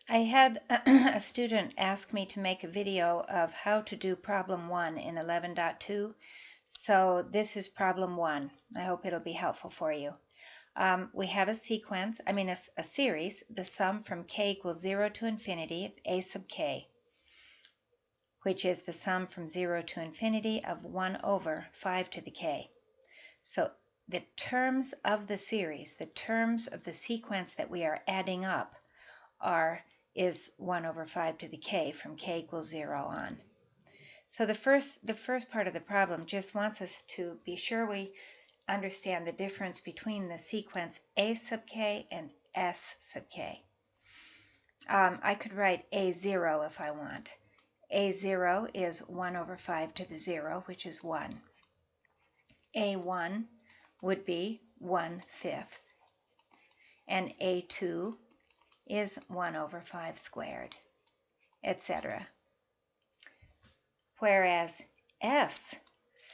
I had a student ask me to make a video of how to do problem 1 in 11.2. So this is problem 1. I hope it'll be helpful for you. We have a sequence, a series, the sum from k equals 0 to infinity of a sub k, which is the sum from 0 to infinity of 1 over 5 to the k. So the terms of the series, the terms of the sequence that we are adding up is 1 over 5 to the k from k equals 0 on. So the first part of the problem just wants us to be sure we understand the difference between the sequence a sub k and s sub k. I could write a0 if I want. a0 is 1 over 5 to the 0, which is 1. a1 would be 1/5. And a2 is 1 over 5 squared, etc. Whereas s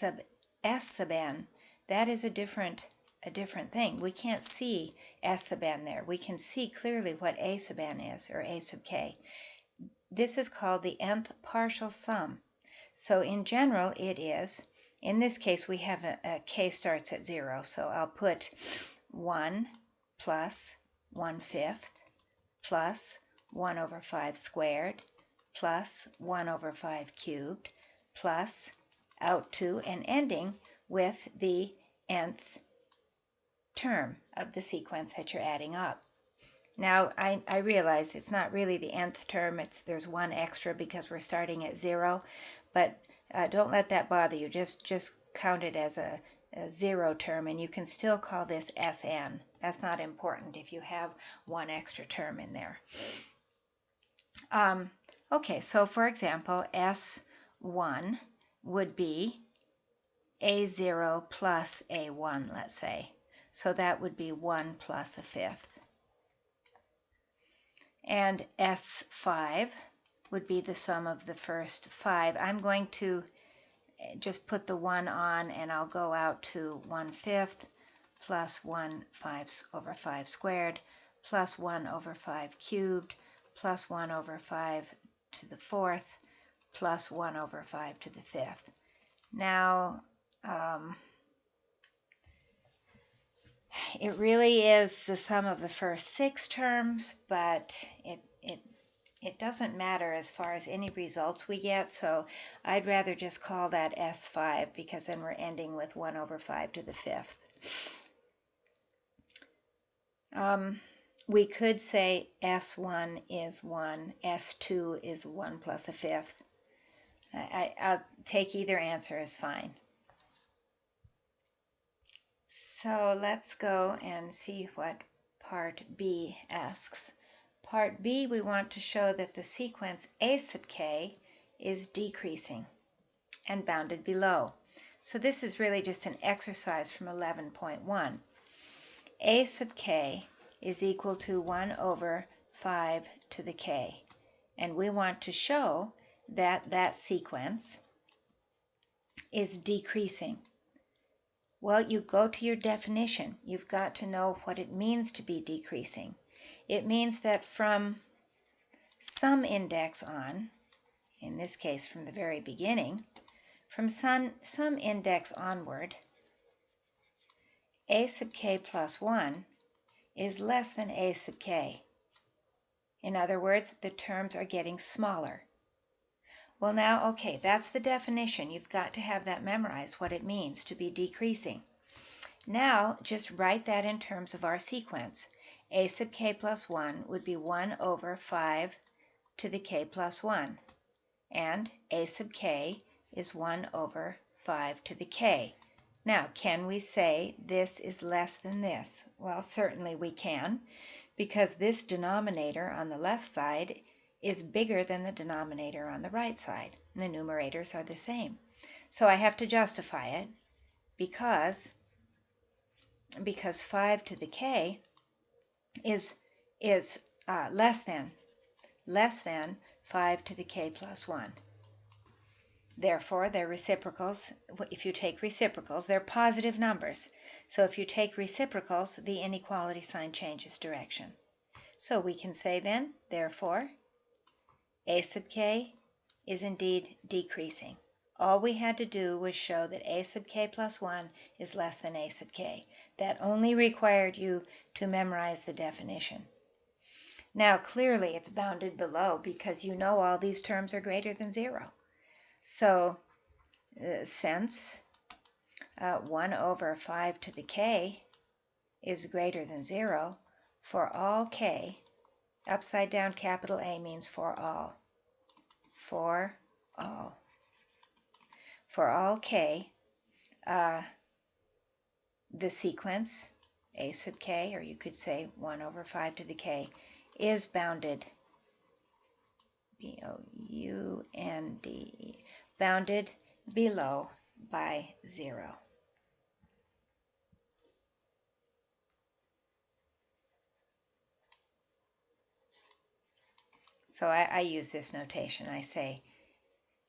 sub n, that is a different thing. We can't see s sub n there. We can see clearly what a sub n is, or a sub k. This is called the nth partial sum. So in general, it is, in this case, we have a k starts at 0, so I'll put 1 plus 1/5 plus 1 over 5 squared plus 1 over 5 cubed plus out to and ending with the nth term of the sequence that you're adding up. Now, I realize it's not really the nth term. There's one extra because we're starting at 0, but don't let that bother you. Just count it as a 0 term, and you can still call this Sn. That's not important if you have one extra term in there. Okay, so for example, S1 would be A0 plus A1, let's say. So that would be 1 plus 1/5. And S5 would be the sum of the first 5. I'm going to just put the 1 on, and I'll go out to 1/5 plus 1 over 5 squared plus 1 over 5 cubed plus 1 over 5 to the 4th plus 1 over 5 to the 5th. Now, it really is the sum of the first 6 terms, but it doesn't matter as far as any results we get, so I'd rather just call that S5 because then we're ending with 1 over 5 to the 5th. We could say S1 is 1, S2 is 1 plus 1/5. I'll take either answer is fine. So let's go and see what part B asks. Part B, we want to show that the sequence a sub k is decreasing and bounded below. So this is really just an exercise from 11.1. A sub k is equal to 1 over 5 to the k. And we want to show that that sequence is decreasing. Well, you go to your definition. You've got to know what it means to be decreasing. It means that from some index on, in this case from the very beginning, from some index onward, a sub k plus 1 is less than a sub k. In other words, the terms are getting smaller. Well, now, okay, that's the definition. You've got to have that memorized, what it means to be decreasing. Now, just write that in terms of our sequence. A sub k plus 1 would be 1 over 5 to the k plus 1. And a sub k is 1 over 5 to the k. Now, can we say this is less than this? Well, certainly we can, because this denominator on the left side is bigger than the denominator on the right side. And the numerators are the same. So I have to justify it because 5 to the k is less than 5 to the k plus 1. Therefore, they're reciprocals. If you take reciprocals, they're positive numbers. So if you take reciprocals, the inequality sign changes direction. So we can say then, therefore, a sub k is indeed decreasing. All we had to do was show that a sub k plus 1 is less than a sub k. That only required you to memorize the definition. Now, clearly, it's bounded below because you know all these terms are greater than 0. So, since 1 over 5 to the k is greater than 0, for all k, upside down capital A means for all. For all. For all k, the sequence a sub k, or you could say 1 over 5 to the k, is bounded, B-O-U-N-D-E, bounded below by 0. So I use this notation. I say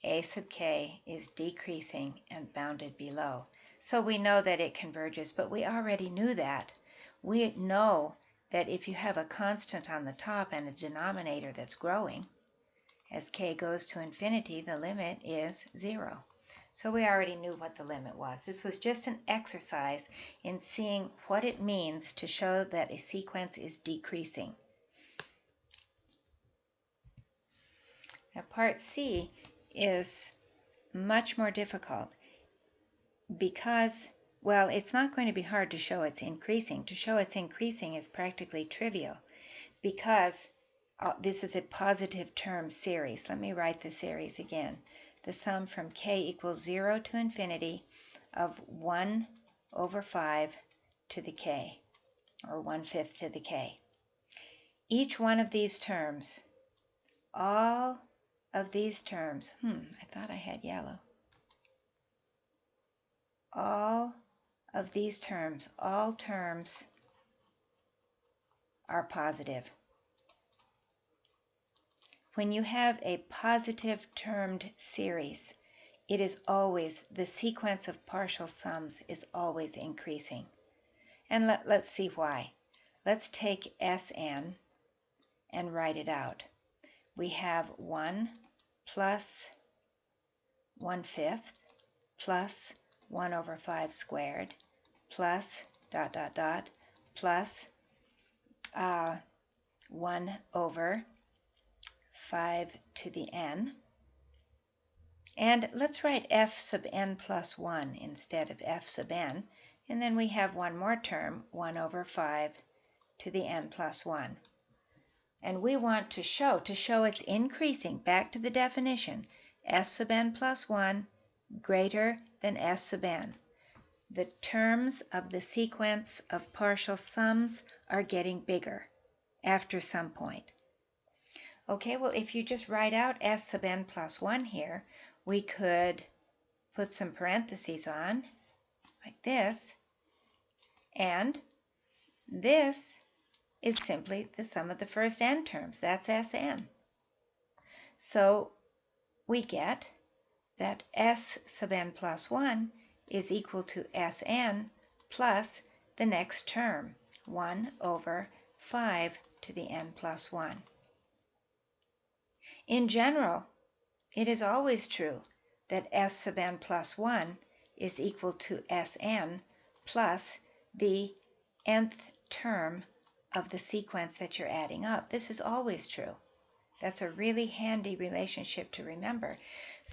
a sub k is decreasing and bounded below. So we know that it converges, but we already knew that. We know that if you have a constant on the top and a denominator that's growing, as k goes to infinity, the limit is 0. So we already knew what the limit was. This was just an exercise in seeing what it means to show that a sequence is decreasing. Now, part C is much more difficult because, well, it's not going to be hard to show it's increasing. To show it's increasing is practically trivial because this is a positive term series. Let me write the series again. The sum from k equals 0 to infinity of 1 over 5 to the k, or 1/5 to the k. Each one of these terms, all of these terms, I thought I had yellow. All of these terms, all terms are positive. When you have a positive termed series, it is always, the sequence of partial sums is always increasing. And let's see why. Let's take Sn and write it out. We have 1 plus 1/5 plus 1 over 5 squared plus ... plus 1 over 5 to the n. And let's write f sub n plus 1 instead of f sub n. And then we have one more term, 1 over 5 to the n plus 1. And we want to show it's increasing, back to the definition, s sub n plus 1 greater than s sub n. The terms of the sequence of partial sums are getting bigger after some point. Okay, well, if you just write out s sub n plus 1 here, we could put some parentheses on, like this, and this is simply the sum of the first n terms. That's Sn. So we get that s sub n plus 1 is equal to Sn plus the next term, 1 over 5 to the n plus 1. In general, it is always true that s sub n plus 1 is equal to Sn plus the nth term of the sequence that you're adding up. This is always true. That's a really handy relationship to remember.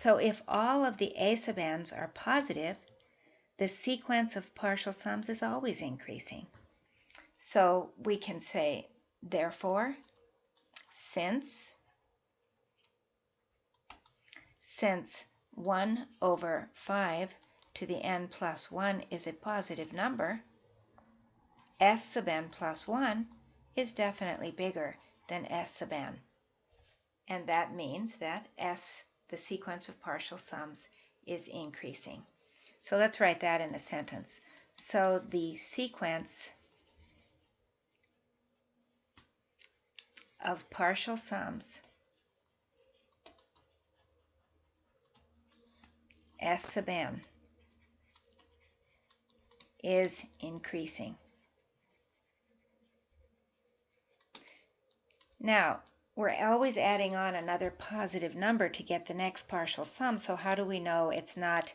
So if all of the a sub n's are positive, the sequence of partial sums is always increasing. So we can say, therefore, since 1 over 5 to the n plus 1 is a positive number, s sub n plus 1 is definitely bigger than s sub n. And that means that the sequence of partial sums, is increasing. So let's write that in a sentence. So the sequence of partial sums, s sub n, is increasing. Now, we're always adding on another positive number to get the next partial sum, so how do we know it's not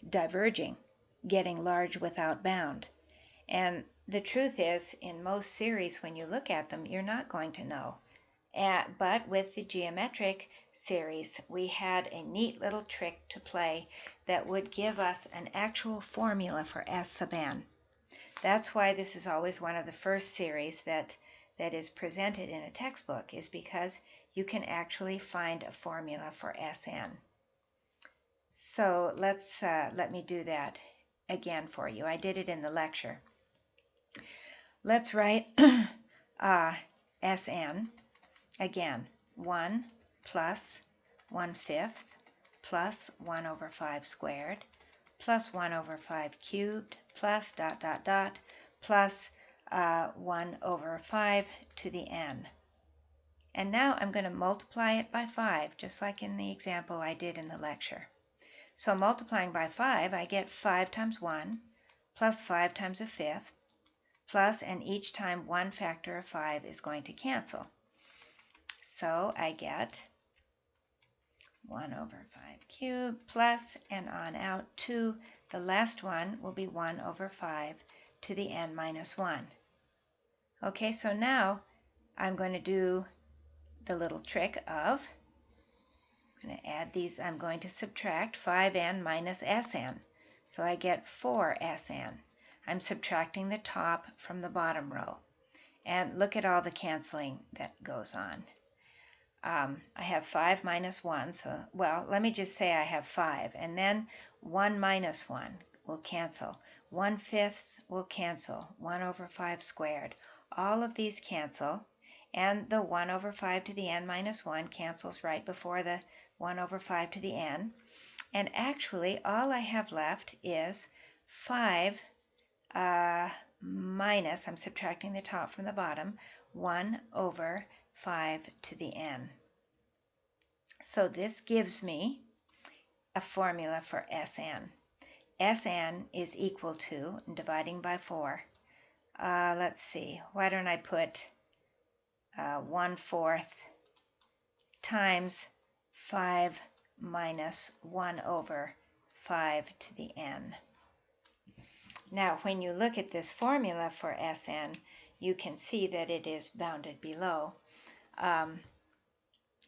diverging, getting large without bound? And the truth is, in most series, when you look at them, you're not going to know. But with the geometric series, we had a neat little trick to play that would give us an actual formula for S sub n. That's why this is always one of the first series that is presented in a textbook, is because you can actually find a formula for Sn. So let me do that again for you. I did it in the lecture. Let's write Sn again. 1 plus 1/5 plus 1 over 5 squared plus 1 over 5 cubed plus dot dot dot plus 1 over 5 to the n. And now I'm going to multiply it by 5, just like in the example I did in the lecture. So multiplying by 5, I get 5 times 1 plus 5 times a fifth plus, and each time one factor of 5 is going to cancel. So I get 1 over 5 cubed plus, and on out to the last one will be 1 over 5 to the n minus 1. Okay, so now I'm going to do the little trick of, I'm going to add these, I'm going to subtract 5n minus Sn. So I get 4Sn. I'm subtracting the top from the bottom row. And look at all the canceling that goes on. I have 5 minus 1, so, well, let me just say I have 5, and then 1 minus 1 will cancel. 1/5 will cancel. 1 over 5 squared. All of these cancel, and the 1 over 5 to the n minus 1 cancels right before the 1 over 5 to the n. And actually, all I have left is 5 minus, I'm subtracting the top from the bottom, 1 over 5 to the n. So this gives me a formula for Sn. Sn is equal to, dividing by 4, let's see, why don't I put 1/4 times 5 minus 1 over 5 to the n. Now, when you look at this formula for Sn, you can see that it is bounded below.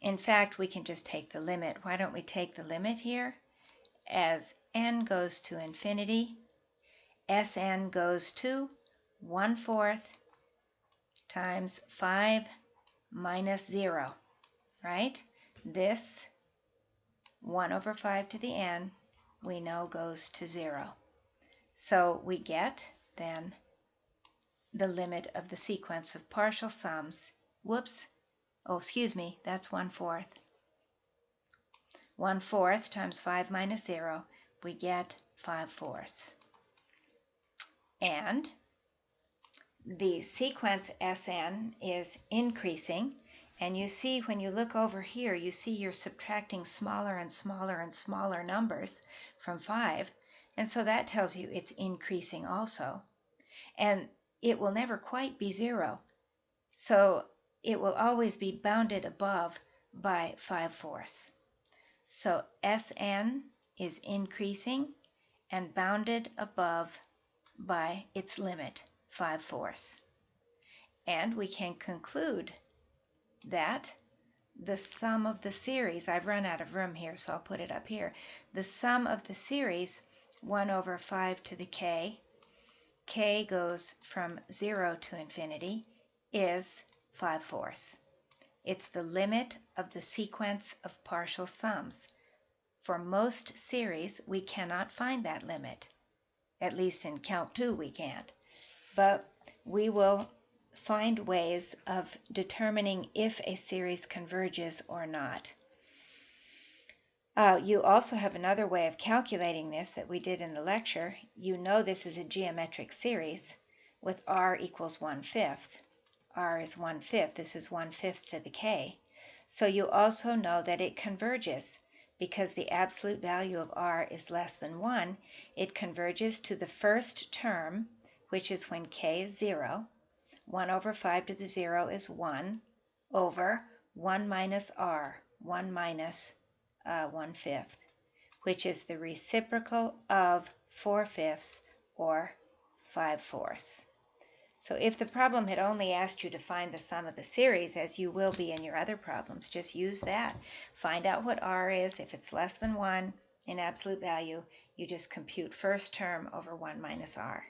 In fact, we can just take the limit. Why don't we take the limit here? As n goes to infinity, Sn goes to 1/4 times 5 minus 0, right? This 1 over 5 to the n, we know goes to 0. So we get, then, the limit of the sequence of partial sums. Whoops. Oh, excuse me, that's 1/4. 1/4 times 5 minus 0, we get 5/4. And the sequence Sn is increasing, and you see when you look over here, you see you're subtracting smaller and smaller and smaller numbers from 5, and so that tells you it's increasing also. And it will never quite be 0, so it will always be bounded above by 5/4. So Sn is increasing and bounded above by its limit, 5/4. And we can conclude that the sum of the series, I've run out of room here, so I'll put it up here. The sum of the series, 1 over 5 to the k goes from 0 to infinity, is 5/4. It's the limit of the sequence of partial sums. For most series, we cannot find that limit. At least in Calc 2 we can't. But we will find ways of determining if a series converges or not. You also have another way of calculating this that we did in the lecture. You know this is a geometric series with r equals 1/5. R is 1/5. This is 1/5 to the k. So you also know that it converges. Because the absolute value of r is less than 1, it converges to the first term, which is when k is 0. 1 over 5 to the 0 is 1 over 1 minus r, 1 minus 1/5, which is the reciprocal of 4/5 or 5/4. So if the problem had only asked you to find the sum of the series, as you will be in your other problems, just use that. Find out what r is. If it's less than 1 in absolute value, you just compute first term over 1 minus r.